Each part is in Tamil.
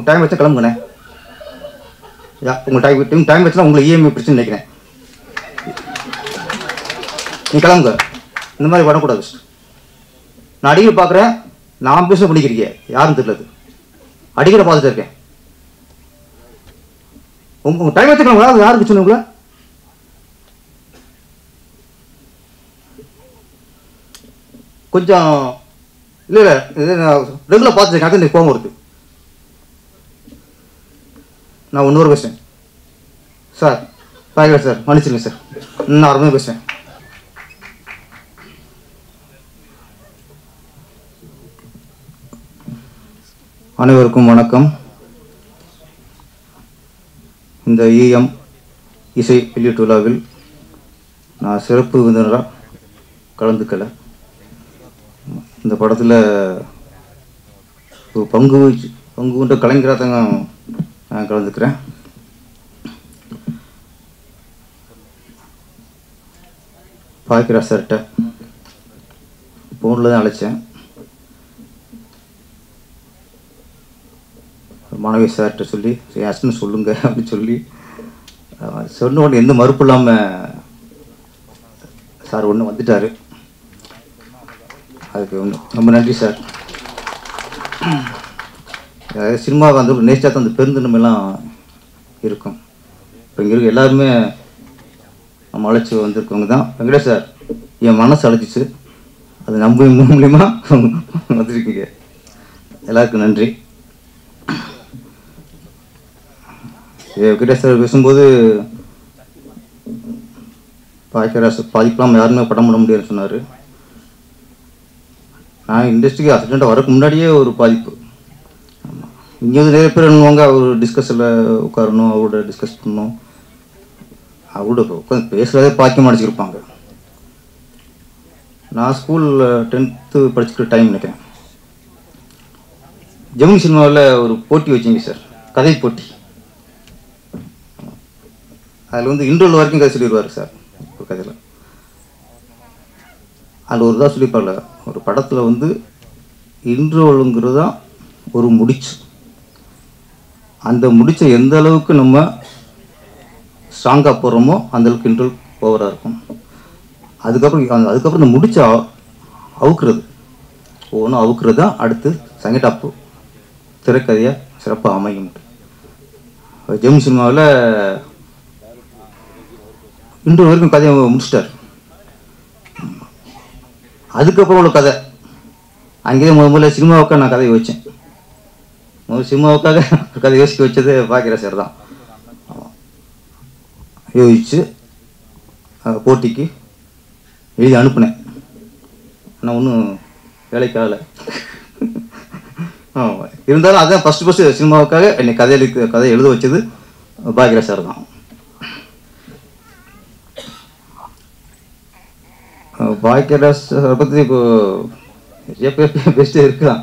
டைம் வச்சா கிளம்புங்கண்ணே. உங்கள் டைம் வச்சுனா உங்களுக்கு இஎம்ஐ பிரச்சனை நினைக்கிறேன். நீ கிளம்புங்க. இந்த மாதிரி வரக்கூடாது. நான் அடிக்கடி பார்க்குறேன். நான் பிஸ்னஸ் பண்ணிக்கிறீங்க யாரும் தெரியல. அடிக்கடி பார்த்துட்டு இருக்கேன். உங்கள் டைம் வச்சு கிளம்புங்களா? யார் பிரச்சனை உங்களை? கொஞ்சம் இல்லை இல்லை இது நான் ரெகுலர் பார்த்துருக்கேன். எனக்கு கோவம் வருது. நான் 1 பேசுகிறேன் சார். பாய்க்கிறேன் சார், மன்னிச்சிருங்க சார். நான் அருமையாக பேசுகிறேன். அனைவருக்கும் வணக்கம். இந்த இஎம் இசை வெளியீட்டு விழாவில் நான் சிறப்பு விருந்தினராக கலந்துக்கலை. இந்த படத்தில் ஒரு பங்குன்ற கலைஞராக தாங்க நான் கலந்துக்கிறேன். பாக்கியராஜ் சார்கிட்ட ஃபோனில் தான் அழைச்சேன். மாணவி சார்கிட்ட சொல்லி அஸ்ன்னு சொல்லுங்க அப்படின்னு சொல்லி சொன்ன உடனே எந்த மறுப்பு இல்லாமல் சார் ஒன்று வந்துட்டார். அதுக்கு ரொம்ப நன்றி சார். சினிமாவை வந்து நேச்சா தான் அந்த பெருந்தன்மையெல்லாம் இருக்கும். இப்போ இங்கே இருக்க எல்லாருமே நம்ம அழைச்சி வந்திருக்கவங்க தான். வெங்கடேஷ் சார் என் மனசு அழைச்சிச்சு. அது நம்ம மூலியமா வந்துருக்கீங்க. எல்லாருக்கும் நன்றி. வெங்கடேஷ் சார் பேசும்போது பாக்கியராஜ் பாதிக்கலாம் யாருமே படம் பண்ண முடியாதுன்னு சொன்னார். நான் இண்டஸ்ட்ரிக்கு அசிஸ்டண்ட்டாக வரக்கு முன்னாடியே ஒரு பாதிப்பு. ஆமாம், இங்கே வந்து நிறைய பேர் என்னவாங்க, அவர் டிஸ்கஸில் உட்காரணும், அவரோட டிஸ்கஸ் பண்ணணும், அவரோட உட்காந்து பேசுகிறதே பாக்கியம் அடிச்சிருப்பாங்க. நான் ஸ்கூலில் 10th படிச்சுக்கிற டைம் நினைக்கிறேன். ஜெமினி சினிமாவில் ஒரு போட்டி வச்சிங்க சார், கதை போட்டி. அதில் வந்து இன்டர்வல் வரைக்கும் கதை சொல்லிடுவார் சார். ஒரு கதையில் அதில் ஒரு தான் சொல்லிப்பார்ல, ஒரு படத்தில் வந்து இன்டர்வலுங்கிறது தான் ஒரு முடிச்சு. அந்த முடிச்சை எந்த அளவுக்கு நம்ம ஸ்ட்ராங்காக போடுறோமோ அந்தளவுக்கு இன்டர்வல் பவராக இருக்கும். அதுக்கப்புறம் இந்த முடிச்சை அவுக்குறது, ஒவ்வொன்றும் அவுக்குறது தான் அடுத்து செகண்ட் ஹாஃப் திரைக்கதையாக சிறப்பாக அமையும். ஜெமினி சினிமாவில் இன்டர்வல் வரைக்கும் கதையை முடிச்சிட்டார். அதுக்கப்புறம் உள்ள கதை அங்கேயே முதல்ல சினிமாவுக்காக நான் கதையை வச்சேன். சினிமாவுக்காக கதை யோசிக்க வச்சது பாக்கியராஜ் சார் தான். யோசிச்சு போட்டிக்கு எழுதி அனுப்புனேன். ஆனால் ஒன்றும் வேலைக்கு ஆகலை. இருந்தாலும் அதான் ஃபஸ்ட்டு சினிமாவுக்காக என்னை கதை எழுத வச்சது பாக்கியராஜ் சார் தான். பாக்கியராஜ் சாரை பற்றி இப்போ நிறைய பேர் பெஸ்ட்டு இருக்கலாம்.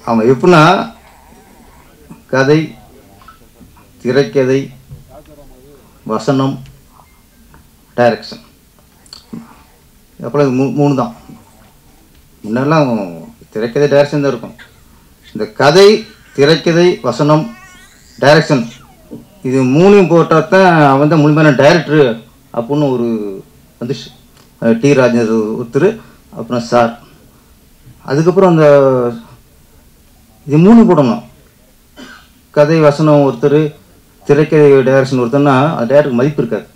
அவன் எப்படின்னா கதை, திரைக்கதை, வசனம், டைரக்ஷன், அப்புறம் இது 3 தான். முன்னெல்லாம் திரைக்கதை டைரக்ஷன் தான் இருக்கும். இந்த கதை, திரைக்கதை, வசனம், டைரக்ஷன் இது 3 போட்டால் தான் அவன் தான் முழுமையான டைரக்டரு அப்படின்னு ஒரு வந்துச்சு. டி ராஜேந்தர் ஒருத்தர், அப்புறம் சார். அதுக்கப்புறம் அந்த இது 3 போடணும். கதை வசனம் ஒருத்தர், திரைக்கதை டைரக்ஷன் ஒருத்தர்னா அது டைரக்டருக்கு மதிப்பு இருக்காது.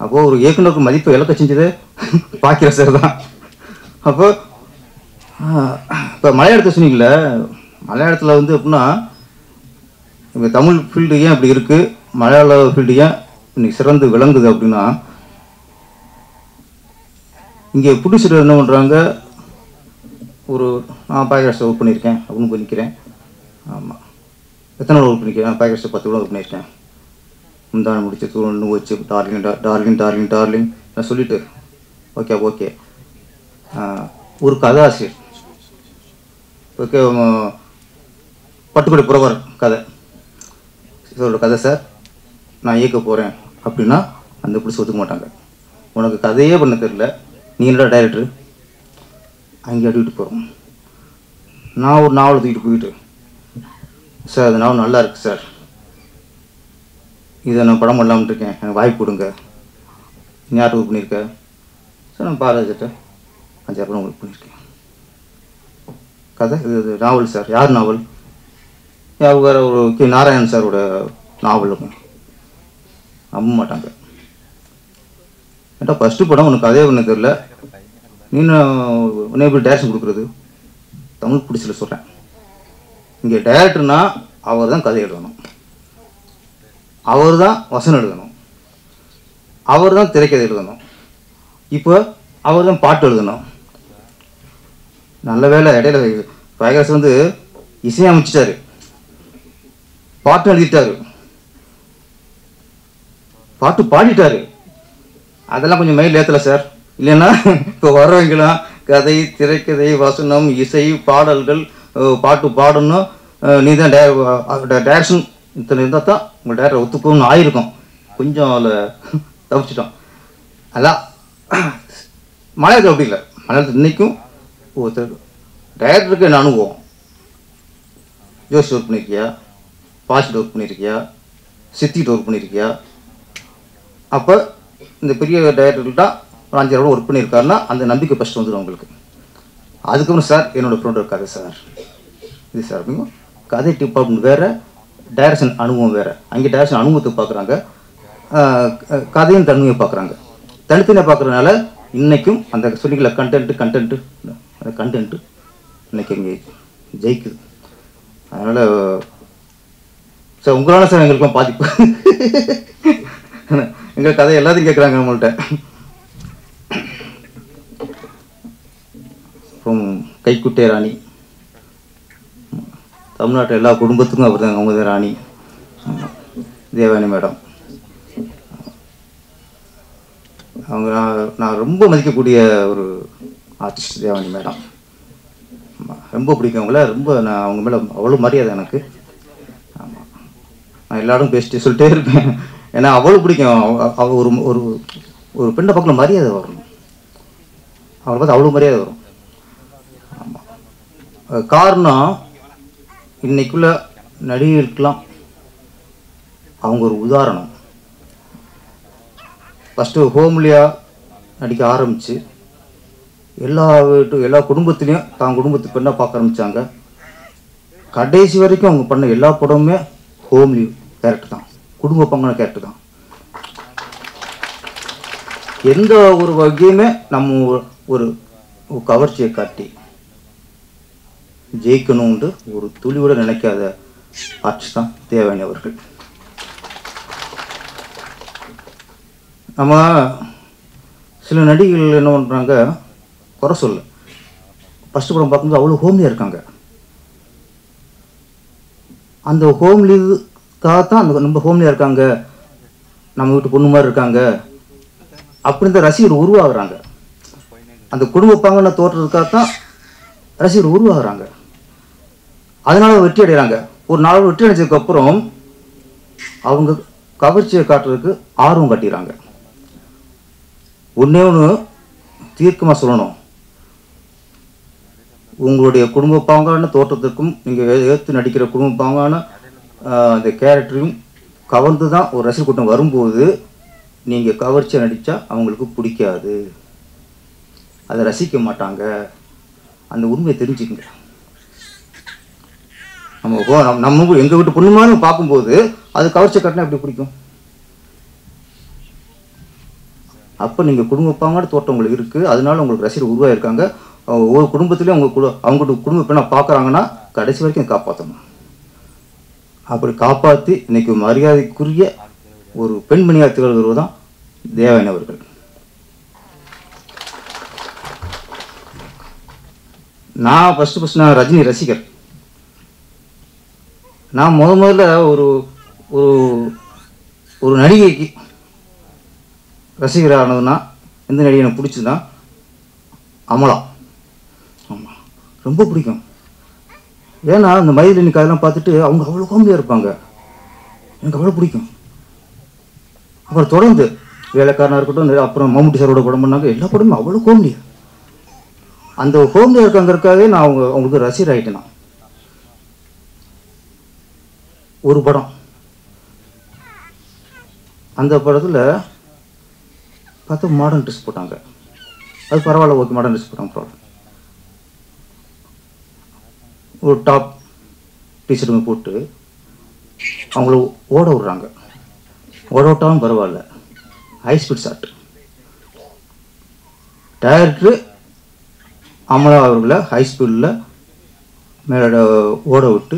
அப்போது ஒரு இயக்குனருக்கு மதிப்பு இழக்க செஞ்சது பாக்கியராஜ் சார் தான். அப்போ இப்போ மலையாளத்தை சொன்னீங்கள, மலையாளத்தில் வந்து எப்படின்னா இப்போ தமிழ் ஃபீல்டு ஏன் அப்படி இருக்குது, மலையாள ஃபீல்டு ஏன் இன்னைக்கு சிறந்து விளங்குது அப்படின்னா, இங்கே ப்ரொடியூசர் என்ன பண்ணுறாங்க, ஒரு நான் பாக்கியராஜ் ஒர்க் பண்ணியிருக்கேன் அப்படின்னு பண்ணிக்கிறேன். ஆமாம், எத்தனை நாள் ஒர்க் பண்ணிக்கிறேன்? பாக்கியராஜ் 10 ஒர்க் பண்ணியிருக்கேன். முந்தான முடிச்சு தூண்டு வச்சு டார்லிங் நான் சொல்லிவிட்டு ஓகே ஒரு கதை ஆசிரியர், ஓகே பட்டுக்கொடை புறவர் கதை இதோட கதை சார் நான் இயக்க போகிறேன் அப்படின்னா அந்த பிடிச்சி ஒத்துக்க மாட்டாங்க. உனக்கு கதையே பண்ண தெரியல, நீ என்னடா டைரக்டரு அங்கே அடிக்கிட்டு போகிறோம். நான் ஒரு நாவலை தூக்கிட்டு போயிட்டு சார் அது நாவல் நல்லா இருக்குது சார், இதை நான் படம் பண்ணலாம்னு இருக்கேன், எனக்கு வாய்ப்பு கொடுங்க. நீ யார் ஒர்க் பண்ணியிருக்க சார்? நான் பாரதிட்ட 5,000 படம் ஒர்க் பண்ணியிருக்கேன். கதை இது நாவல் சார். யார் நாவல்? வேறு ஒரு கே நாராயணன் சாரோட நாவல். நம்ப மாட்டாங்க. ஏன்டா ஃபஸ்ட்டு படம் உனக்கு அதே ஒன்று தெரியல, நீ எப்படி டேரக்ஷன் கொடுக்குறது? தமிழ் பிடிச்சல சொல்கிறேன். இங்கே டைரக்டர்னா அவர் தான் கதை எழுதணும், அவர் தான் வசனம் எழுதணும், அவர் தான் திரைக்கதை எழுதணும், இப்போ அவர் தான் பாட்டு எழுதணும். நல்ல வேலை இடையில பிரகாஷ் வந்து இசையமைச்சிட்டாரு, பாட்டு எழுதிட்டாரு, பாட்டு பாடிட்டாரு. அதெல்லாம் கொஞ்சம் மைல் ஏற்றலை சார். இல்லைன்னா இப்போ வர்றவங்களாம் கதை, திரைக்கதை, வசனம், இசை, பாடல்கள், பாட்டு பாடணும், நீ தான் டைரக்ஷன் இத்தனை இருந்தால் தான் உங்கள் டேரக்டர் ஒத்துக்கணும்னு ஆயிருக்கும். கொஞ்சம் அதில் தப்பிச்சிட்டோம். அதான் மலையாளத்தில் அப்படி இல்லை. மலையாளத்தில் இன்றைக்கும் ஒருத்தர் டைரக்டருக்கு என்ன அனுபவம். ஜோஷ் ஒர்க் பண்ணியிருக்கியா, பாசிட் ஒர்க் பண்ணியிருக்கியா, சித்திட்டு ஒர்க் பண்ணியிருக்கியா? அப்போ இந்த பெரிய டைரக்டர்கிட்ட ஒரு 5,000 ஒர்க் பண்ணியிருக்காருன்னா அந்த நம்பிக்கை ஃபஸ்ட்டு வந்துடும் உங்களுக்கு. அதுக்கப்புறம் சார் என்னோடய ஃப்ரெண்டோட கதை சார், இது சார் அப்படிங்க கதை டிபார்ட்மெண்ட் வேறு, டைரக்ஷன் அனுபவம் வேறு. அங்கே டைரக்ஷன் அனுபவத்தை பார்க்குறாங்க, கதையும் தன்மையை பார்க்குறாங்க. தனித்தனியாக பார்க்குறதுனால இன்றைக்கும் அந்த சொல்லிக்கல கண்டென்ட்டு இன்றைக்கி இங்கே ஜெயிக்குது. அதனால் சார் உங்களால் சார் எங்களுக்கும் பாதிப்பு. எங்கள் கதை எல்லாத்தையும் கேட்குறாங்க நம்மள்கிட்ட. அப்புறம் கைக்குட்டே ராணி, தமிழ்நாட்டில் எல்லா குடும்பத்துக்கும் அப்படி தான், அவங்க தான் ராணி. தேவானி மேடம், அவங்க நான் ரொம்ப மதிக்கக்கூடிய ஒரு ஆர்டிஸ்ட் தேவானி மேடம். ரொம்ப பிடிக்கும் அவங்கள, ரொம்ப நான் அவங்க மேலே அவ்வளோ மரியாதை எனக்கு. ஆமாம், நான் எல்லாரும் பேசிட்டு சொல்லிட்டே இருப்பேன், ஏன்னா அவ்வளோ பிடிக்கும். அவள் ஒரு ஒரு ஒரு பெண்ணை பக்கம் மரியாதை வரணும், அவளை பார்த்து அவ்வளோ மரியாதை வரும். ஆமாம், காரணம் இன்னைக்குள்ள நடிகர்களுக்கெல்லாம் அவங்க ஒரு உதாரணம். ஃபஸ்ட்டு ஹோம்லியாக நடிக்க ஆரம்பித்து எல்லா குடும்பத்துலேயும் தான் குடும்பத்து பெண்ணாக பார்க்க ஆரம்பித்தாங்க. கடைசி வரைக்கும் அவங்க பண்ண எல்லா படமுமே ஹோம்லி கேரக்டர் தான், குடும்ப பங்கான கேரக்டர் தான். எந்த ஒரு வகையுமே நம்ம ஒரு கவர்ச்சியை காட்டி ஜெயிக்கணும்னு ஒரு துளியோட நினைக்காத ஆர்டிஸ்ட் தான் தேவானி அவர்கள். நம்ம சில நடிகர்கள் என்ன பண்ணுறாங்க, குறை சொல்ல ஃபஸ்ட்டு படம் பார்க்கும்போது அவ்வளோ ஹோம்லியாக இருக்காங்க. அந்த ஹோம்லிக்காகத்தான் அந்த நம்ம ஹோம்லியாக இருக்காங்க, நம்ம வீட்டு பொண்ணு மாதிரி இருக்காங்க அப்படின்னு தான் ரசிகர் உருவாகிறாங்க. அந்த குடும்ப பங்கனை தோற்றதுக்காகத்தான் ரசிகர் உருவாகிறாங்க. அதனால வெற்றி அடைகிறாங்க. ஒரு நாள் வெற்றி அடைஞ்சதுக்கப்புறம் அவங்க கவர்ச்சியை காட்டுறதுக்கு ஆர்வம் காட்டிடுறாங்க. ஒன்றே ஒன்று தீர்க்கமாக சொல்லணும், உங்களுடைய குடும்ப பாங்கான தோற்றத்துக்கும் நீங்கள் ஏற்று நடிக்கிற குடும்ப பாங்கான அந்த கேரக்டரையும் கவர்ந்து தான் ஒரு ரசிகர் கூட்டம் வரும்போது நீங்கள் கவர்ச்சியாக நடித்தா அவங்களுக்கு பிடிக்காது, அதை ரசிக்க மாட்டாங்க. அந்த உண்மையை தெரிஞ்சுக்கங்க. நம்ம எங்கள் வீட்டு பொண்ணு மாதிரி பார்க்கும்போது அது கவர்ச்சி காட்டினா எப்படி பிடிக்கும்? அப்போ நீங்கள் குடும்பப்பாங்கன்னு தோட்டம் உங்களுக்கு இருக்குது, அதனால உங்களுக்கு ரசிகர் உருவாயிருக்காங்க. ஒவ்வொரு குடும்பத்துலேயும் அவங்களோட குடும்ப பெண்ணை பார்க்குறாங்கன்னா கடைசி வரைக்கும் காப்பாற்றணும். அப்படி காப்பாற்றி இன்னைக்கு மரியாதைக்குரிய ஒரு பெண்மணியாக திகழ்கிறவர் தான் தேவானி அவர்கள். நான் ஃபஸ்ட்டு நான் ரஜினி ரசிகர். நான் முதல்ல ஒரு ஒரு நடிகைக்கு ரசிகரானதுன்னா எந்த நடிகை எனக்கு பிடிச்சதுன்னா அமலா. ஆமாம், ரொம்ப பிடிக்கும். ஏன்னா அந்த மைதிலி கதையெல்லாம் பார்த்துட்டு அவங்க அவ்வளோ காமெடியாக இருப்பாங்க, எனக்கு அவ்வளோ பிடிக்கும். அப்புறம் தொடர்ந்து வேலைக்காரனாக இருக்கட்டும், அப்புறம் மம்முட்டி சாரோட படம் பண்ணாங்க, எல்லா படமும் அவ்வளோ காமெடியாக. அந்த ஹோம்லியாக இருக்காங்கிறதுக்காகவே நான் அவங்களுக்கு ரசிகர் ஆகிட்டேன். நான் ஒரு படம். அந்த படத்தில் பார்த்தா மாடர்ன் ட்ரெஸ் போட்டாங்க. அது பரவாயில்ல, ஓகே, மாடர்ன் ட்ரெஸ் போட்டாங்க பரவாயில்ல. ஒரு டாப் டிஷர்ட்டுங்க போட்டு அவங்கள ஓட விட்றாங்க. ஓட விட்டாலும் பரவாயில்ல, high speed shot. Director Amala அவர்களை ஹை ஸ்பீடில் மேலே ஓட விட்டு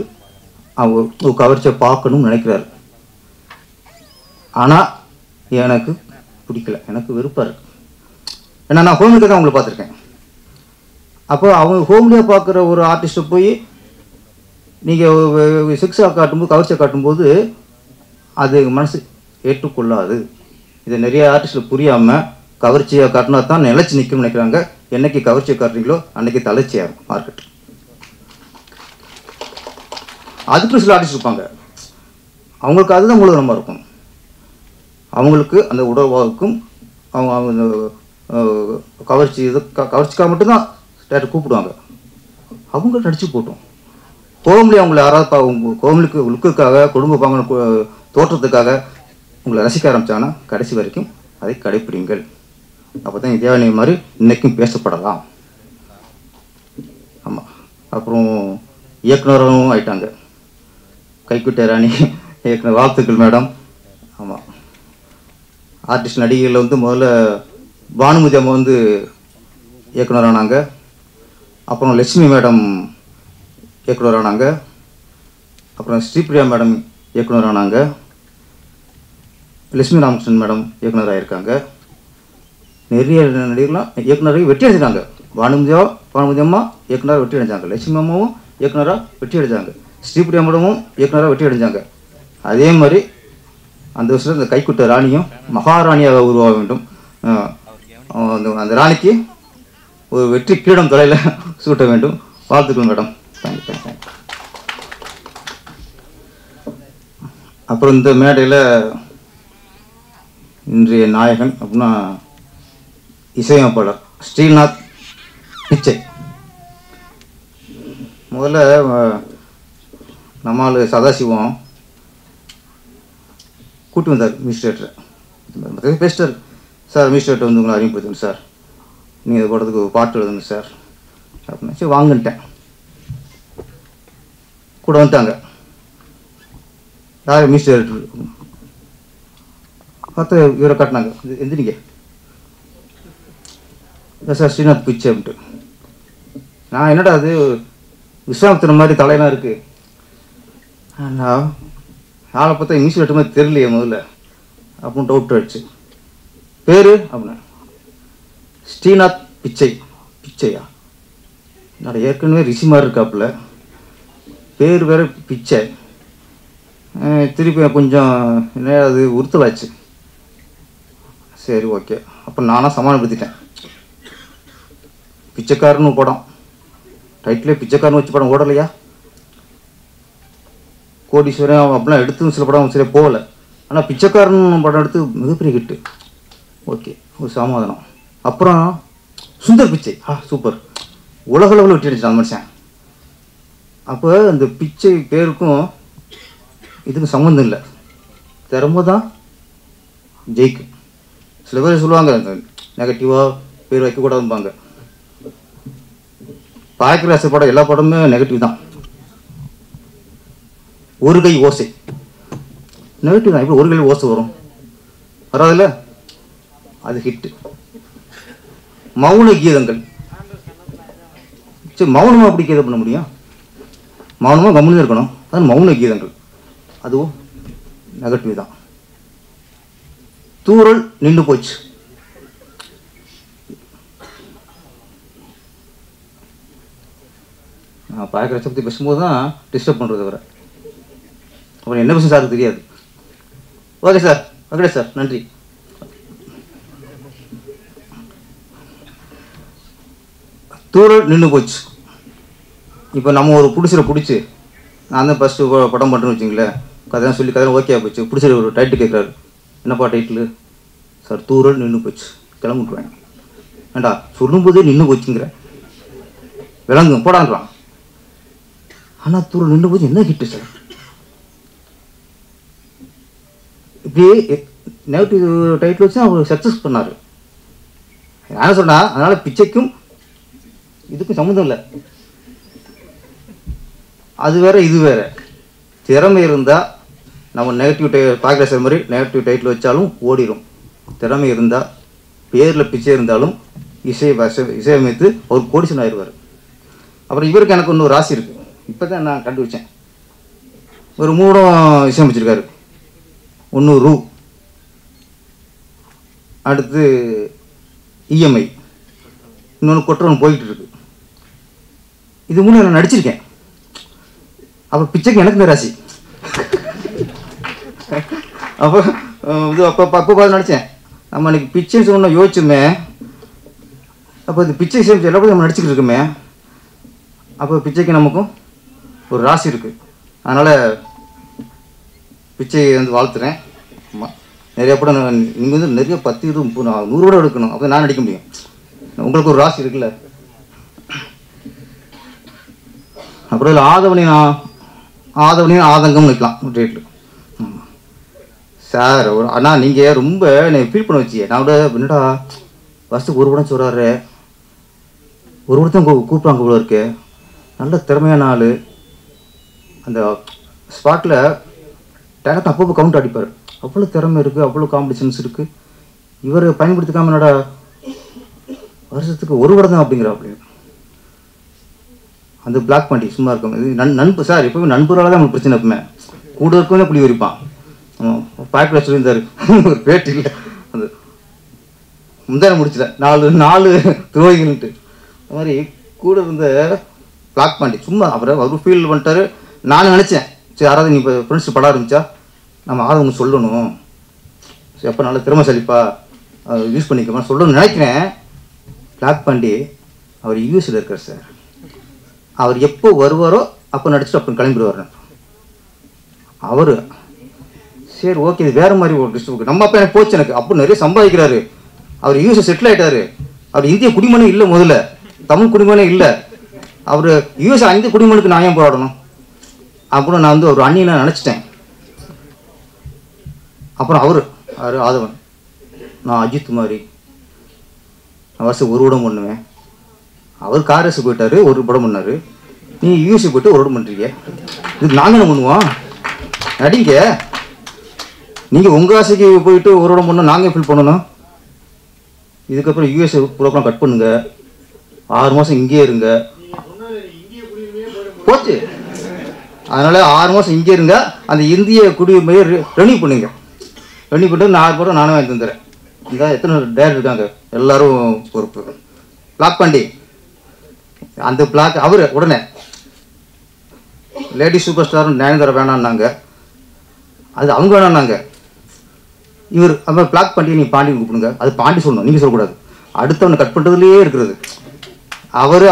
அவங்க கவர்ச்சியை பார்க்கணும்னு நினைக்கிறாரு. ஆனால் எனக்கு பிடிக்கல, எனக்கு வெறுப்பாக இருக்கு. ஏன்னா நான் ஹோம்லியாக தான் அவங்கள பார்த்துருக்கேன். அப்போ அவங்க ஹோம்லியாக பார்க்குற ஒரு ஆர்டிஸ்ட்டை போய் நீங்கள் செக்ஸாக காட்டும்போது, கவர்ச்சியை காட்டும்போது அது மனசு ஏற்றுக்கொள்ளாது. இதை நிறைய ஆர்டிஸ்டில் புரியாமல் கவர்ச்சியாக காட்டினா தான் நிலச்சி நிற்கணும்னு நினைக்கிறாங்க. என்னைக்கு கவர்ச்சியை காட்டுறீங்களோ அன்றைக்கி தளர்ச்சியாகும் மார்க்கெட். அதுக்கு சில ஆர்டிஸ்ட் இருப்பாங்க, அவங்களுக்கு அதுதான் மூலதனமாக இருக்கும். அவங்களுக்கு அந்த உடல்வாவுக்கும் அவங்க அவங்க கவர்ச்சி இது கவர்ச்சிக்காக மட்டும்தான் டேரக்டர் கூப்பிடுவாங்க. அவங்க நடிச்சு போட்டோம். கோவிலே அவங்களை யாராவது கோவிலுக்கு லுக்குக்காக, குடும்ப பாங்க தோற்றத்துக்காக உங்களை ரசிக்க ஆரம்பித்தாங்கன்னா கடைசி வரைக்கும் அதை கடைப்பிடிங்கள். அப்போ தான் இதே மாதிரி இன்றைக்கும் பேசப்படலாம். ஆமாம். அப்புறம் இயக்குனரும் ஆயிட்டாங்க. கைக்குட்டை ராணி இயக்குனர், வாழ்த்துக்கள் மேடம். ஆமாம். ஆர்டிஸ்ட் நடிகைகளில் வந்து முதல்ல பானுமதி அம்மா வந்து இயக்குனரானாங்க. அப்புறம் லட்சுமி மேடம் இயக்குனரானாங்க. அப்புறம் ஸ்ரீபிரியா மேடம் இயக்குனரானாங்க. லட்சுமி ராமகிருஷ்ணன் மேடம் இயக்குனராக இருக்காங்க. நிறைய நடிகர்லாம் இயக்குனராக வெற்றி அடைஞ்சாங்க. பானுமதி அம்மா இயக்குனராக வெற்றி அடைஞ்சாங்க. லட்சுமி அம்மாவும் இயக்குனராக வெற்றி அடைஞ்சாங்க. ஸ்ரீபிரியா மேடமும் இயக்குனராக வெற்றி அடைஞ்சாங்க. அதே மாதிரி அந்த வருஷத்தில் இந்த கைக்குட்டை ராணியும் மகாராணியாக உருவாக வேண்டும். அந்த ராணிக்கு ஒரு வெற்றி கிரீடம் தலையில் சூட்ட வேண்டும். வாழ்த்துக்கள் மேடம். தேங்க்யூ. அப்புறம் இந்த மேடையில் இன்றைய நாயகன் அப்படின்னா இசையமைப்பாளர் ஸ்ரீநாத் பிச்சை. முதல்ல நம்மால் சதாசிவம் கூட்டி வந்தார் மினிஸ்ட்ரேட்டரை. பேசிட்டார், சார் மினிஸ்ட்ரேட்டர் வந்து உங்களை அறிமுகப்படுத்துங்க சார், நீங்கள் இது போடுறதுக்கு பாட்டு எழுதுங்க சார் அப்படின்னு. சரி வாங்கிட்டேன். கூட வந்துட்டாங்க. யார் மினிஸ்ட்ரேட்டர் பார்த்து இவரை காட்டினாங்க. எந்திரிங்க சார், ஸ்ரீநாத் பிச்சை அப்படின்ட்டு. நான் என்னடா அது விஸ்வாமித்திர மாதிரி தலையெல்லாம் இருக்குது, நான் ஆளை பார்த்தா மினிஸ்ட்ரேட்டர் மாதிரி தெரியலையே முதல்ல அப்படின்னு டவுட் ஆயிடுச்சு. பேர் அப்படின்னா ஸ்ரீநாத் பிச்சை. பிச்சையா? நான் ஏற்கனவே ரிஷி மாதிரி இருக்காப்புல, பேர் வேறு பிச்சை. திருப்பி கொஞ்சம் என்ன அது உறுத்தலாச்சு. சரி ஓகே, அப்போ நானாக சமாளிப்படுத்திட்டேன். பிச்சைக்காரன்னு படம் டைட்டிலே பிச்சைக்காரன்னு வச்சு படம் ஓடலையா? கோடீஸ்வரன் அப்படிலாம் எடுத்து சில படம் சரியாக போகலை. ஆனால் பிச்சைக்காரன் படம் எடுத்து மிகப்பெரிய ஹிட்டு. ஓகே, ஒரு சமாதானம். அப்புறம் சுந்தர் பிச்சை, சூப்பர், உலகளவில் வெற்றி அடிச்சான் அந்த மனுஷன். அப்போ அந்த பிச்சை பேருக்கும் இதுக்கு சம்மந்தம் இல்லை, திறமை தான் ஜெயிக்கும். சில பேர் சொல்லுவாங்க நெகட்டிவாக பேர் வைக்கக்கூடாதும்பாங்க. பாக்கியராசு படம் எல்லா படமுமே நெகட்டிவ் தான். ஒரு கை ஓசை நெகட்டிவ் தான். இப்போ ஒரு கை ஓசை வரும் வராதுல்ல, அது ஹிட்டு. மௌன கீதங்கள், சரி மௌனமாக அப்படி கீதம் பண்ண முடியும்? மௌனமாக கம்முன்னு இருக்கணும், அது மௌன கீதங்கள், அதுவும் நெகட்டிவ் தான். தூரல் நின்று போச்சு. நான் பார்க்குற பற்றி பேசும்போது தான் டிஸ்டர்ப் பண்ணுறது வர, அப்புறம் என்ன விஷயம் சாருக்கு தெரியாது. ஓகே சார், ஓகே சார், நன்றி. தூரல் நின்று போச்சு. இப்போ நம்ம ஒரு பிடிச்சிட பிடிச்சி, நான் தான் ஃபஸ்ட்டு படம் பண்ணுறேன்னு வச்சுங்களேன், கதையெல்லாம் சொல்லி கதையெல்லாம் ஓகே போச்சு. பிடிச்சிட ஒரு டைட்டில் கேட்குறாரு, என்னப்பா டைட்டில் சார்? தூரல் நின்று போச்சு. கிளம்பிட்டுருவேன். ஏண்டா சொல்லும்போதே நின்று போச்சுங்கிற, விளங்கும் போடான்றான். ஆனால் தூரல் நின்று போச்சு என்ன ஹிட்டு சார்? இப்படி நெகட்டிவ் டைட்டில் வச்சு அவர் சக்ஸஸ் பண்ணார். என்ன சொன்னா, அதனால் பிச்சைக்கும் இதுக்கும் சம்மந்தம் இல்லை. அது வேற இது வேற. திறமை இருந்தால் நம்ம நெகட்டிவ் பார்க்குற மாதிரி நெகட்டிவ் டைட்டில் வச்சாலும் ஓடிடும். திறமை இருந்தால் பேரில் பிச்சை இருந்தாலும் இசையமைத்து அவர் கோடிசன் ஆயிடுவார். அப்புறம் இவருக்கு எனக்கு இன்னொரு ராசி இருக்குது. இப்போ தான் நான் கண்டுபிடிச்சேன். ஒரு 3 இசையமைச்சிருக்காரு. ஒன்று ரூ, அடுத்து இஎம்ஐ, இன்னொன்று கொட்டுறவன் போயிட்டு இருக்கு. இது 3 நான் நடிச்சிருக்கேன். அப்போ பிச்சைக்கு எனக்கு இந்த ராசி. அப்போ இது அப்போ பார்த்து நடித்தேன். நம்ம அன்றைக்கி பிச்சைன்னு சொன்ன யோசிச்சுமே, அப்போ இந்த பிச்சை சேமிச்சு எல்லா நம்ம நடிச்சுக்கிட்டு இருக்கோமே, அப்போ பிச்சைக்கு நமக்கும் ஒரு ராசி இருக்குது. அதனால் பிச்சை வாழ்த்துறேன். ஆமாம், நிறைய படம் நீங்கள் நிறைய 10, 20, 30, 100 கூட எடுக்கணும். அப்போ நான் நடிக்க முடியும். உங்களுக்கு ஒரு ராசி இருக்குல்ல. அப்புறம் இதில் ஆதவனையும் ஆதங்கம் வைக்கலாம் ரேட்டில். சார் அண்ணா நீங்கள் ரொம்ப என்னை ஃபீல் பண்ண வச்சியே. நான் கூட என்னடா ஃபஸ்ட்டு ஒரு படம் சொல்கிறாரு, ஒரு படத்தான் கூப்பிட்றாங்க போல இருக்கு. நல்ல திறமையான ஆள். அந்த ஸ்பாட்டில் டேரக்டாக அப்பப்போ கவுண்ட் அடிப்பார். அவ்வளோ திறமை இருக்குது, அவ்வளோ காம்படிஷன்ஸ் இருக்குது. இவர் பயன்படுத்திக்காமல் என்னடா வருஷத்துக்கு ஒரு படம் தான் அப்படிங்கிற. அப்படி அந்த பிளாக் பண்ணி சும்மா இருக்கும். இது நண்பு சார். எப்பவுமே நண்பரால் தான் நம்மளுக்கு பிரச்சனை. எப்பவுமே கூட இருக்கும் தான் புளி வரிப்பான். பாய்ப்பில் சொல்லியிருந்தார் ஒரு பேட்டி இல்லை. அது முந்தான முடிச்சல 4 துரோகிகள்ன்ட்டு. அது மாதிரி கூட இருந்த பிளாக் பாண்டி சும்மா அவர் ஃபீல் பண்ணிட்டாரு. நானும் நினச்சேன், சரி யாராவது நீ இப்போ ஃப்ரெண்ட்ஸ் படம் இருந்துச்சா நம்ம ஆதவங்க சொல்லணும், சரி எப்போ நல்ல திறமைசாலிப்பா யூஸ் பண்ணிக்கமா சொல்லணும்னு நினைக்கிறேன். பிளாக் பாண்டி அவர் யூஎஸில் இருக்கார் சார். அவர் எப்போ வருவாரோ அப்போ நடிச்சுட்டு அப்போ கிளம்பிடுவார். அவர் சரி ஓகே இது வேறு மாதிரி ஒரு டிஸ்ட்ரிபியூட். நம்ம அப்போ எனக்கு போச்சு. எனக்கு அப்போ நிறைய சம்பாதிக்கிறாரு. அவர் யூஎஸ்ஏ செட்டில் ஆகிட்டார். அவர் இந்திய குடிமகனே இல்லை, முதல்ல தமிழ் குடிமகனே இல்லை. அவர் யூஎஸ் இந்திய குடிமகனுக்கு நான் ஏன் போராடணும் அப்படின்னு நான் ஒரு அண்ணியை நினச்சிட்டேன். அப்புறம் அவர் ஆதவன், நான் அஜித் மாதிரி நான் வருஷம் ஒரு படம் பண்ணுவேன். அவர் காரேஸு போயிட்டார், ஒரு படம் பண்ணார். நீ யூஎஸ்ஏ போய்ட்டு ஒரு படம் பண்ணுறீங்க. இதுக்கு நாங்கள் என்ன பண்ணுவோம்? நடிங்க. நீங்கள் உங்கள் ஆசைக்கு போயிட்டு ஒரு படம் பண்ணோம், நாங்கள் ஃபீல் பண்ணணும். இதுக்கப்புறம் யூஎஸ்ஏ ப்ரோக்ராம் கட் பண்ணுங்க, 6 மாதம் இங்கே இருங்க. போச்சு. அதனால் 6 மாதம் இங்கே இருங்க. அந்த இந்திய குடியுரிமையை ரெனியூ பண்ணுங்க. ரெனியூ பண்ணிட்டு 6 படம் நானே வாங்கி தந்துடுறேன். இதான் எத்தனை டேரக்டர் இருக்காங்க, எல்லோரும் பொறுப்பு. பிளாக் பாண்டி அந்த பிளாக் அவர் உடனே லேடி சூப்பர் ஸ்டார் நயன்தாரா வேணான்னாங்க. அது அவங்க வேணான்னாங்க. இவர் அது மாதிரி பிளாக் பாண்டி நீங்கள் பாண்டி கூப்பிடுங்க. அது பாண்டி சொல்லணும், நீங்கள் சொல்லக்கூடாது. அடுத்தவனை கட் பண்ணுறதுலேயே இருக்கிறது. அவர்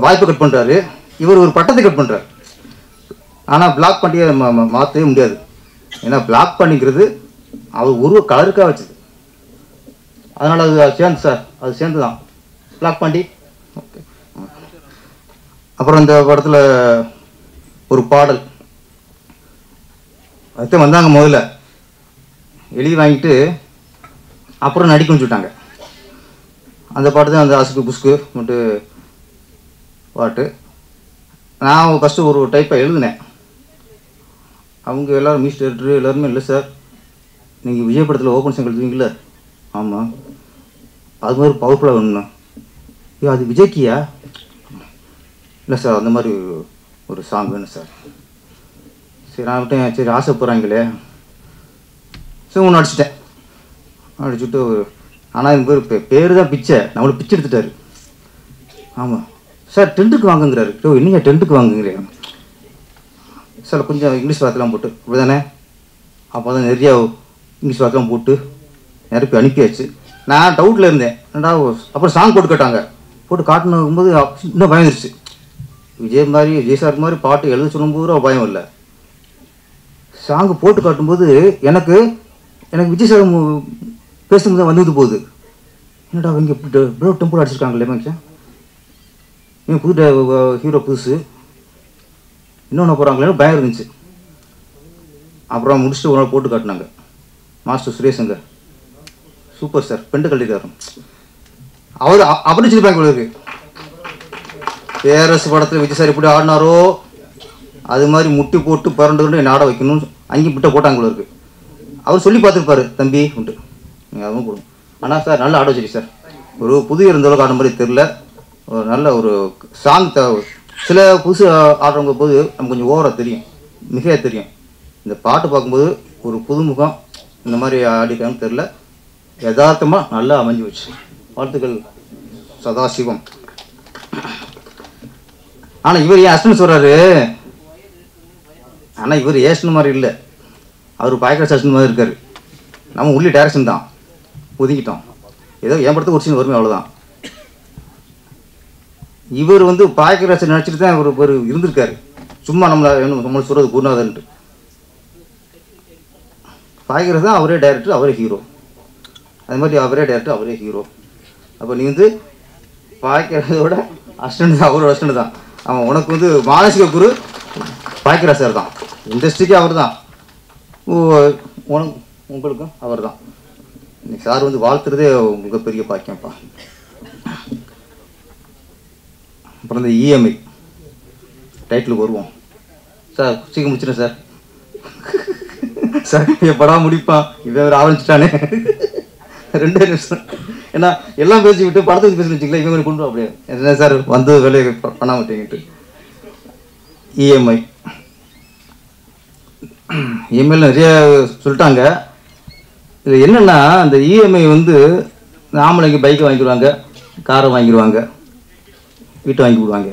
வாய்ப்பை கட் பண்ணுறாரு, இவர் ஒரு பட்டத்தை கட் பண்ணுறாரு. ஆனால் பிளாக் பாண்டியை மாற்றவே முடியாது. ஏன்னா பிளாக் பண்ணிக்கிறது அவர் உருவ கலருக்காக வச்சது. அதனால் அது சேர்ந்து சார், அது சேர்ந்து தான் பிளாக் பாண்டி. ஓகே. அப்புறம் இந்த படத்தில் ஒரு பாடல் அதுதான் வந்தாங்க. முதல்ல எழுதி வாங்கிட்டு அப்புறம் நடிக்க வச்சுட்டாங்க. அந்த பாட்டு தான் அந்த அசுக்கு புஸ்கு மட்டும் பாட்டு. நான் ஃபஸ்ட்டு ஒரு டைப்பாக எழுதினேன். அவங்க எல்லோரும் மியூசிக் டைரக்டர் எல்லோருமே இல்லை சார், நீங்கள் விஜய் படத்தில் ஓப்பன் சாங் எழுதுவீங்களே, ஆமாம் அது மாதிரி பவர்ஃபுல்லாக வேணும்ண்ணா. ஐயோ அது விஜய்க்கியா? இல்லை சார் அந்த மாதிரி ஒரு சாங் வேணும் சார். சரி நான் விட்டேன், சரி ஆசைப்படுறாங்களே சரி ஒன்று அடிச்சிட்டேன். அடிச்சுட்டு ஆனால் இந்த பேர் தான் பிச்சை, நம்மளை பிச்சை எடுத்துட்டாரு. ஆமாம் சார் டென்ட்டுக்கு வாங்குங்கிறாரு. ஓ என்னங்க டென்ட்டுக்கு வாங்குங்கிறேன் சார், கொஞ்சம் இங்கிலீஷ் வார்த்தைலாம் போட்டு இப்படி தானே. அப்போ தான் நிறையா இங்கிலீஷ் வார்த்தைலாம் போட்டு நிரப்பி அனுப்பியாச்சு. நான் டவுட்டில் இருந்தேன் என்னடா. அப்புறம் சாங் போட்டு கேட்டாங்க. போட்டு காட்டணும்போது இன்னும் பயந்துருச்சு. விஜய் சார் மாதிரி பாட்டு எழுத சொல்லும்போது பயம் இல்லை. சாங்கு போட்டு காட்டும்போது எனக்கு விஜய் சார் பேசும்போது தான் வந்துட்டு போகுது. என்னடா இங்கே இவ்வளோ டெம்பிள் அடிச்சிருக்காங்களே மேக்ஸா, இவன் புது ஹீரோ புதுசு இன்னொன்று போகிறாங்களேன்னு பயம் இருந்துச்சு. அப்புறம் முடிச்சுட்டு ஒரு நாள் போட்டு காட்டினாங்க. மாஸ்டர் சுரேஷங்க சூப்பர் சார், பெண்டு கட்டிட்டாரு அவர். அப்படி வச்சுருப்பாங்க உங்களுக்கு ஏஆர்எஸ் படத்தில் விஜய் சார் எப்படி ஆடினாரோ அது மாதிரி முட்டி போட்டு பரண்டு என்ன ஆட வைக்கணும்னு அங்கேயும் விட்ட போட்டாங்க உங்களுக்கு. அவர் சொல்லி பார்த்துருப்பாரு, தம்பி உண்டு நீங்கள் அதுவும் கொடுங்க. ஆனால் சார் நல்லா ஆட வச்சிருக்கு சார். ஒரு புது இருந்தளவுக்கு ஆட மாதிரி தெரில. ஒரு நல்ல ஒரு சாங் சில புதுசு ஆடுறவங்க போது நமக்கு கொஞ்சம் ஓவராக தெரியும், மிகையாக தெரியும். இந்த பாட்டு பார்க்கும்போது ஒரு புதுமுகம் இந்த மாதிரி ஆடிக்கான்னு தெரில, யதார்த்தமாக நல்லா அமைஞ்சு வச்சு. வாழ்த்துக்கள் சதாசிவம். ஆனால் இவர் ஏன் அஸ்டன் சொல்கிறாரு, ஆனால் இவர் ஏஸ்டன் மாதிரி இல்லை, அவர் பாய்க்கிற அஸ்டன் மாதிரி இருக்கார். நம்ம உள்ளே டைரக்ஷன் தான் ஒதுக்கிட்டோம், ஏதோ என் படத்துக்கு ஒரு சீன் வருமே அவ்வளோதான். இவர் வந்து பாய்க்கிற அஸ்டன் நினச்சிட்டு தான் ஒரு இருந்திருக்காரு, சும்மா நம்மளை சொல்கிறது குருநாதன்ட்டு. பாய்க்கிறது தான் அவரே டைரக்டர், அவரே ஹீரோ. அது மாதிரி அவரே டைரக்டர், அவரே ஹீரோ. அப்போ நீ வந்து பாய்க்கிறதோட அஸ்டண்ட் தான், அவரோட அஸ்டண்ட் தான். அவன் உனக்கு வந்து மானசிக குரு பாய்க்கிற சார் தான், இண்டஸ்ட்ரிக்கே அவர் தான், உங்களுக்கும் அவர் தான். இன்னைக்கு சார் வந்து வாழ்த்துறதே உங்களுக்கு பெரிய பாக்கியம்ப்பா. அப்புறம் இந்த இஎம்ஐ டைட்டிலுக்கு வருவோம் சார். சீக்கிரம் முடிச்சிடும் சார். சார் என் படம் முடிப்பான், இவன் வேறு ஆரம்பிச்சிட்டானே 2 நிமிஷம். ஏன்னா எல்லாம் பேசி விட்டு படத்துக்கு பேசி வச்சுக்கல, இவங்க கொண்டு அப்படியே என்ன சார் வந்து வேலையை பண்ண மாட்டேங்கிட்டு. இஎம்ஐயில் நிறைய சொல்லிட்டாங்க. இது என்னென்னா, அந்த இஎம்ஐ வந்து ஆம்பளைக்கு பைக்கை வாங்கிடுவாங்க, காரை வாங்கிடுவாங்க, வீட்டை வாங்கி விடுவாங்க.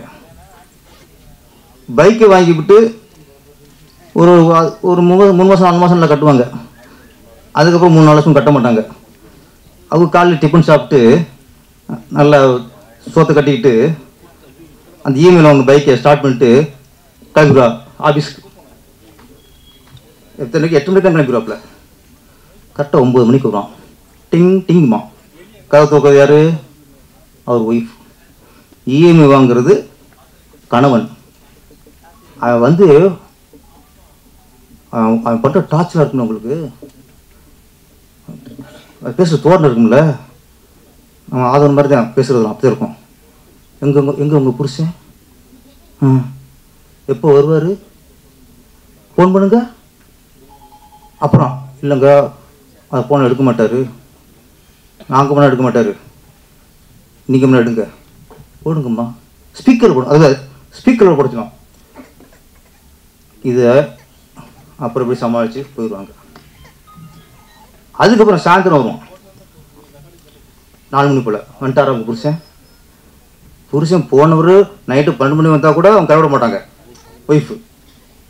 பைக்கை வாங்கிவிட்டு ஒரு 3 மாதம் 4 மாதம் நல்லா கட்டுவாங்க. அதுக்கப்புறம் 3-4 வருஷம் கட்ட மாட்டாங்க. அவங்க காலையில் டிஃபன் சாப்பிட்டு நல்லா சோத்தை கட்டிக்கிட்டு அந்த இஎம்ஐயில் அவங்க பைக்கை ஸ்டார்ட் பண்ணிட்டு கிளம்பிடுவா ஆஃபீஸ்க்கு. எத்தனைக்கு 8 மணிக்கு தான் கிளம்பிடுவாப்புல. கரெக்டாக 9 மணிக்கு வருவான். டிங் டிங்குமா கதை தூக்கிறது யார்? அவர் ஒய்ஃப். இஎம்ஐ வாங்கிறது கணவன். அவன் வந்து அவன் பண்ணுற டார்ச்சராக இருக்குன்னு உங்களுக்கு பேசுகிற தோரணை இருக்கும்ல, அவன் ஆதரவு மாதிரி தான் பேசுகிறதுலாம் அப்படி இருக்கும். எங்கே உங்கள் புருஷன் எப்போ வருவார், ஃபோன் பண்ணுங்க. அப்புறம் இல்லைங்க அது ஃபோனை எடுக்க மாட்டார், நாங்கள் போனால் எடுக்க மாட்டார், நீங்கள் முன்னாடி எடுங்க, போடுங்கம்மா ஸ்பீக்கர் போடும். அதுதான் ஸ்பீக்கரில் போடணும். இதை அப்புறம் எப்படி சமாளித்து போயிடுவாங்க. அதுக்கப்புறம் சாயந்தரம் வருவோம் 4 மணி போல். வந்துட்டாரா அவங்க புருஷன் போனவர் நைட்டு 12 மணி வந்தால் கூட அவங்க கலவிட மாட்டாங்க. ஒய்ஃபு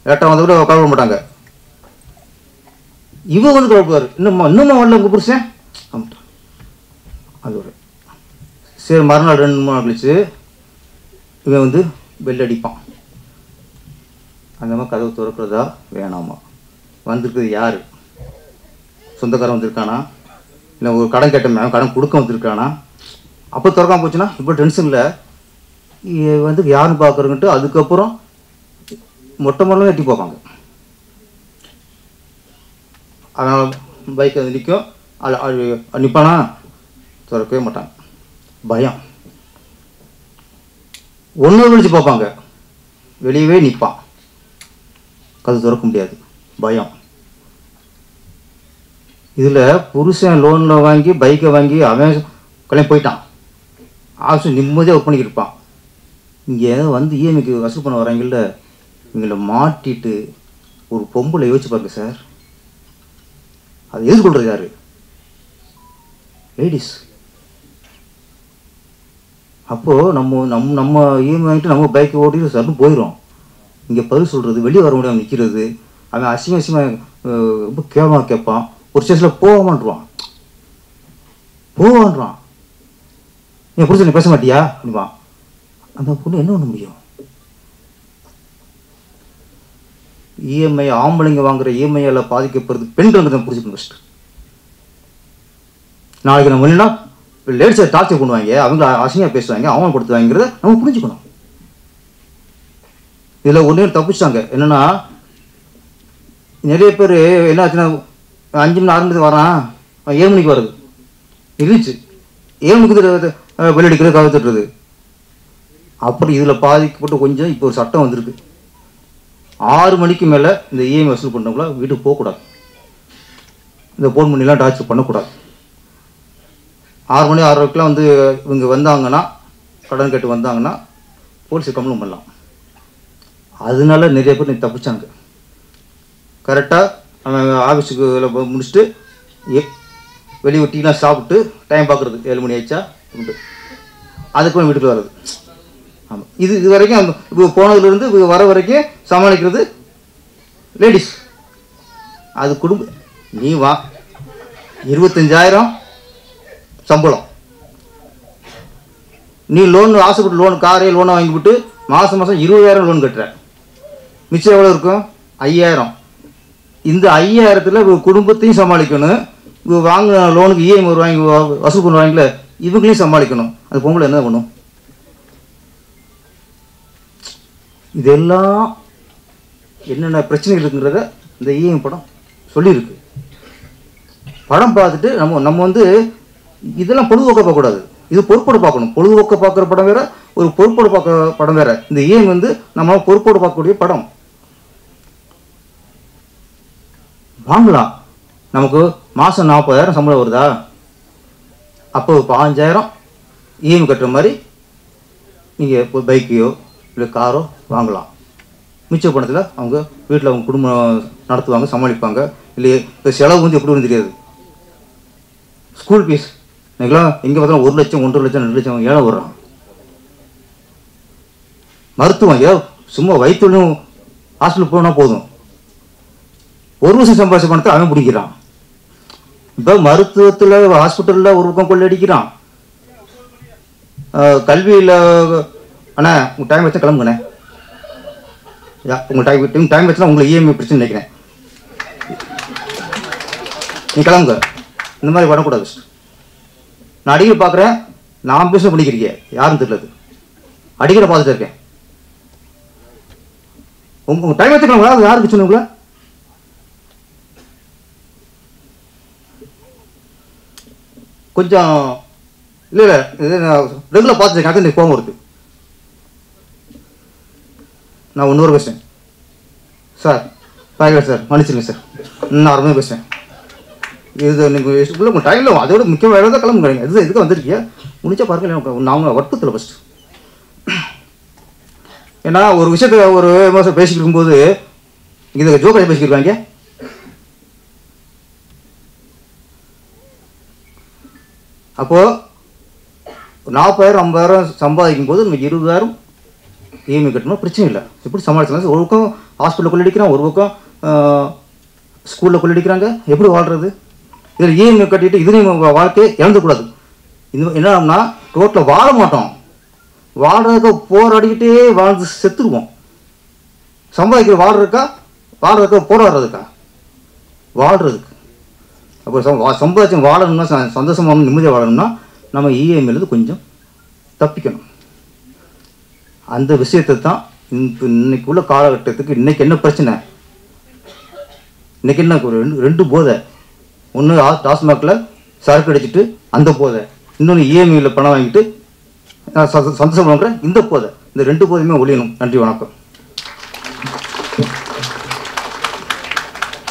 லேட்டாக வந்தால் கூட கலவிட மாட்டாங்க. இவன் வந்து கலப்புவார், இன்னும்மா வரல உங்கள் புருஷன் ஆமாட்டா. அது ஒரு சரி. மறுநாள் 2-3 நாள் கழிச்சு இவன் வந்து பெல் அடிப்பான். அந்த மாதிரி கதவு திறக்கிறதா வேணாமா? வந்திருக்கிறது யார்? சொந்தக்காரன் வந்திருக்கானா, இல்லை ஒரு கடன் கேட்டேன் கடன் கொடுக்க வந்திருக்கானா? அப்போ திறக்காம போச்சுன்னா இப்போ டென்ஷனில் வந்து யாருன்னு பார்க்குறங்கிட்டு அதுக்கப்புறம் மொட்டை மொத்தம் எட்டி பார்ப்பாங்க. அதனால் பைக் அது நிற்கும், நிற்பானா திறக்கவே மாட்டாங்க. பயம். 1 கழிச்சு பார்ப்பாங்க, வெளியவே நிற்பான், கதை திறக்க முடியாது, பயம். இதில் புருஷன் லோனில் வாங்கி பைக்கை வாங்கி அவன் கிளம்பி போயிட்டான், ஆஃபீஸ் நிம்மதியாக ஒர்க் பண்ணிக்கிருப்பான். இங்கே வந்து இஎம்ஐக்கு வசூல் பண்ண வராங்கல்ல, இவங்களை மாட்டிட்டு ஒரு பொம்பளை யோசிச்சு பாருங்க சார். அதை எதிர்கொள்கிறது யார்? லேடிஸ். அப்போது நம்ம இஎம்ஐ வாங்கிட்டு நம்ம பைக்கை ஓட்டிட்டு சர்னு போயிடும். இங்கே பதில் சொல்கிறது, வெளியே வர முடியாமல் நிற்கிறது, அவன் அசிங்கமாக ரொம்ப கேவலமாக கேட்பான். ஒரு ஸ்டேஷனில் போவான்றான், என் புரிச்சு நீ பேச மாட்டியா அப்படிவான். அந்த பொண்ணு என்ன பண்ண முடியும்? இஎம்ஐ ஆம்பளைங்க வாங்குற இஎம்ஐயால் பாதிக்கப்படுறது பெண்கள் தான் புரிஞ்சுக்கணும் ஃபஸ்ட்டு. நாளைக்கு நம்ம இல்லைன்னா லேடிஸை டார்ச்சர் பண்ணுவாங்க, அவங்க அசிங்கமாக பேசுவாங்க, அவமானப்படுத்துவாங்கிறத நம்ம புரிஞ்சுக்கணும். இதில் ஒன்றே தப்பிச்சிட்டாங்க. என்னென்னா நிறைய பேர் என்ன ஆச்சுன்னா 5 மணி 6 மணிக்கு வரான், 7 மணிக்கு வருது இருந்துச்சு, 7 மணிக்கு வெளியடிக்கிறது கவுத்துட்டுருது. அப்புறம் இதில் பாதிக்கப்பட்டு கொஞ்சம் இப்போ ஒரு சட்டம் வந்திருக்கு, 6 மணிக்கு மேலே இந்த இஎம்ஐ வசூல் பண்ணவங்கள வீட்டுக்கு போகக்கூடாது, இந்த ஃபோன் பண்ணிலாம் டார்ச்சர் பண்ணக்கூடாது. 6 மணி 6:30க்கெலாம் வந்து இவங்க வந்தாங்கன்னா, கடன் கேட்டு வந்தாங்கன்னா போலீஸை கம்ப்ளைண்ட் பண்ணலாம். அதனால நிறைய பேர் நீ தப்பிச்சாங்க. கரெக்டாக நம்ம ஆஃபீஸுக்கு முடிச்சுட்டு வெளியே டீலாம் சாப்பிட்டு டைம் பார்க்குறது 7 மணி ஆயிடுச்சா உண்டு, அதுக்கு வீட்டுக்கு வர்றது. ஆமாம், இது வரைக்கும் இப்போ போனதுலேருந்து இப்போ வர வரைக்கும் சமாளிக்கிறது லேடிஸ். அது குடும்பம். நீ வா 25,000 சம்பளம், நீ லோன் ஆசைப்பட்டு லோன் காரே லோனை வாங்கிவிட்டு மாதம் 20,000 லோன் கட்டுற, மிச்சம் எவ்வளோ இருக்கும்? 5,000. இந்த 5,000த்தில் குடும்பத்தையும் சமாளிக்கணும், வாங்கின லோனுக்கு இஎம்ஐ வாங்கி வசூல் பண்ணுவாங்களே இவங்களையும் சமாளிக்கணும். அது பொங்கல் என்ன பண்ணும்? இதெல்லாம் என்னென்ன பிரச்சனைகள் இருக்குங்கிறத இந்த இஎம்ஐ படம் சொல்லியிருக்கு. படம் பார்த்துட்டு நம்ம வந்து இதெல்லாம் பொழுதுபோக்க பார்க்கக்கூடாது, இது பொறுப்போடு பார்க்கணும். பொழுதுபோக்க பார்க்குற படம் வேற, ஒரு பொறுப்போடு பார்க்குற படம் வேற. இந்த இஎம்ஐ வந்து நம்ம பொறுப்போடு பார்க்கக்கூடிய படம். வாங்கலாம், நமக்கு மாதம் 40,000 சம்பளம் வருதா, அப்போ 15,000 இஎம்ஐ கட்டுற மாதிரி நீங்கள் இப்போ பைக்கையோ இல்லை காரோ வாங்கலாம். மிச்ச பணத்தில் அவங்க வீட்டில் அவங்க குடும்பம் நடத்துவாங்க, சமாளிப்பாங்க. இல்லையே இப்போ செலவு வந்து எப்படி வரும்னு தெரியாது. ஸ்கூல் ஃபீஸ் இன்னைக்கெல்லாம் எங்கே பார்த்தாலும் 1 லட்சம் 1.5 லட்சம் 2 லட்சம் ஏழை வர்றான். மருத்துவம் ஏதோ சும்மா வயிற்றுலையும் ஹாஸ்பிட்டல் போனால் போதும், 1 வருஷம் சம்பாதிச்ச பணத்தை அவன் பிடிக்கிறான். இப்போ மருத்துவத்தில் ஹாஸ்பிட்டலில் ஒரு பக்கம் கொள்ளடிக்கிறான், கல்வியில். அண்ணா உங்கள் டைம் வச்சா கிளம்புங்கண்ணே, உங்கள் டைம் வச்சுனா உங்களுக்கு இஎம்ஐ பிரச்சனை நினைக்கிறேன், நீ கிளம்புங்க. இந்த மாதிரி பண்ணக்கூடாது. நான் அடிக்கடி பார்க்குறேன், நான் பிஸ்னஸ் பண்ணிக்கிறீங்க யாரும் தெரியல, அடிக்கடி பார்த்துட்டு இருக்கேன். உங்கள் டைம் வச்சுக்கலாங்களா? அது யாருக்கு சொன்னீங்களா? கொஞ்சம் இல்லை இல்லை இது நான் ரெகுலராக பார்த்துருக்கேன், அது எனக்கு கோவம் வருது. நான் இன்னொரு பேசுகிறேன் சார், பாய்கள் சார், மன்னிச்சிருங்க சார், நான் அருமையாக பேசுகிறேன். இது நீங்கள் உங்கள் டைமில் அதோட முக்கியமாக வேலை தான் கிளம்புங்க. இது இதுக்கு வந்திருக்கீங்க, முடிச்சா பாருங்க. நான் வற்புறுத்தலை ஃபஸ்ட்டு. ஏன்னா ஒரு விஷயத்த ஒரு மாதம் பேசிக்கிட்டு இருக்கும்போது இதை ஜோக்கரை பேசிக்கிருக்காங்க. அப்போது 40,000 50,000 சம்பாதிக்கும் போது நம்ம 20,000 இஎம்ஐ கட்டணும், பிரச்சனை இல்லை. எப்படி சமாளிக்கலாம்? ஒரு பக்கம் ஹாஸ்பிட்டலில் கொள்ளடிக்கிறான், ஒரு பக்கம் ஸ்கூலில் கொள்ளடிக்கிறாங்க, எப்படி வாழ்கிறது? இதில் இஎம்ஐ கட்டிட்டு இதுலேயும் வாழ்க்கையை இழந்துக்கூடாது. இது என்னன்னா ரோட்டில் வாழ மாட்டோம், வாழ்றதுக்கு போராடிக்கிட்டே வாழ்ந்து செத்துருவோம். சம்பாதிக்கிற வாழ்றதுக்கா போராடுறதுக்கா? வாழ்கிறதுக்கு. அப்போ சம்பாதிச்சு வாழணும்னா, சந்தோஷமாக நிம்மதியாக வாழணும்னா நம்ம இஎம்ஐலேருந்து கொஞ்சம் தப்பிக்கணும். அந்த விஷயத்தை தான் இன்னைக்கு உள்ள காலகட்டத்துக்கு இன்றைக்கி என்ன பிரச்சனை, இன்றைக்கி என்ன ரெண்டு போதை. ஒன்று டாஸ்மாகில் சரக்கு அடிச்சுட்டு அந்த போதை, இன்னொன்று இஎம்ஐயில் பணம் வாங்கிட்டு சந்தோஷம் பண்ணுற இந்த போதை. இந்த 2 போதையுமே ஒழியணும். நன்றி, வணக்கம்.